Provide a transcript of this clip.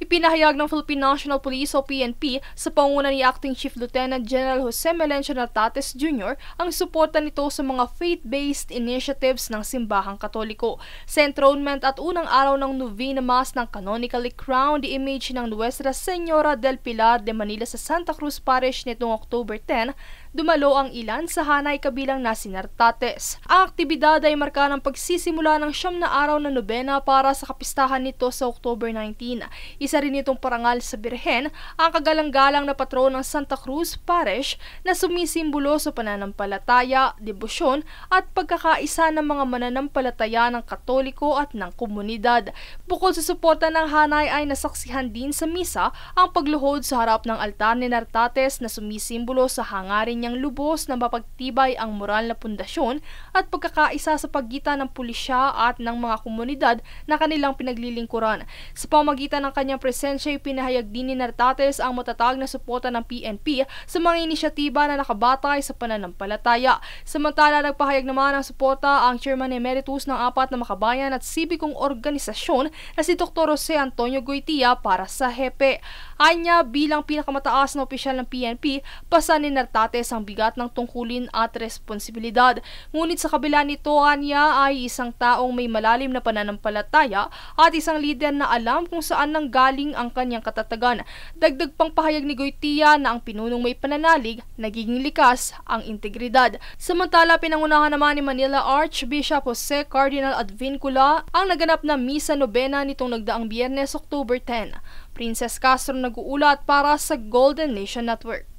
Ipinahayag ng Philippine National Police o PNP sa pangunguna ni Acting Chief Lieutenant General Jose Melencio Nartates Jr. ang suporta nito sa mga faith-based initiatives ng Simbahang Katoliko. Sa enthronement at unang araw ng Novena Mass ng canonically crowned image ng Nuestra Señora del Pilar de Manila sa Santa Cruz Parish nitong October 10, dumalo ang ilan sa hanay kabilang na si Nartates. Ang aktibidad ay marka ng pagsisimula ng 9 na araw na nobena para sa kapistahan nito sa October 19. Isa rin itong parangal sa Birhen, ang kagalang-galang na patron ng Santa Cruz Parish na sumisimbolo sa pananampalataya, debosyon at pagkakaisa ng mga mananampalataya ng Katoliko at ng komunidad. Bukod sa suporta ng hanay ay nasaksihan din sa misa ang pagluhod sa harap ng altar ni Nartates na sumisimbolo sa hangarin niyang lubos na mapagtibay ang moral na pundasyon at pagkakaisa sa pagitan ng pulisya at ng mga komunidad na kanilang pinaglilingkuran. Sa pamamagitan ng kanyang presensya, ipinahayag din ni Nartates ang matatag na suporta ng PNP sa mga inisyatiba na nakabatay sa pananampalataya. Samantala, nagpahayag naman ng suporta ang Chairman Emeritus ng 4 na makabayan at sibikong organisasyon na si Dr. Jose Antonio Goytia para sa HEPE. Anya, bilang pinakamataas na opisyal ng PNP, pasa ni Nartates ang bigat ng tungkulin at responsibilidad. Ngunit sa kabila nito, anya ay isang taong may malalim na pananampalataya at isang lider na alam kung saan nanggaling ang kanyang katatagan. Dagdag pang pahayag ni Goytia na ang pinunong may pananalig, nagiging likas ang integridad. Samantala, pinangunahan naman ni Manila Archbishop Jose Cardinal Advincula ang naganap na Misa Nobena nitong nagdaang Biyernes, October 10. Princess Castro nag-uulat para sa Golden Nation Network.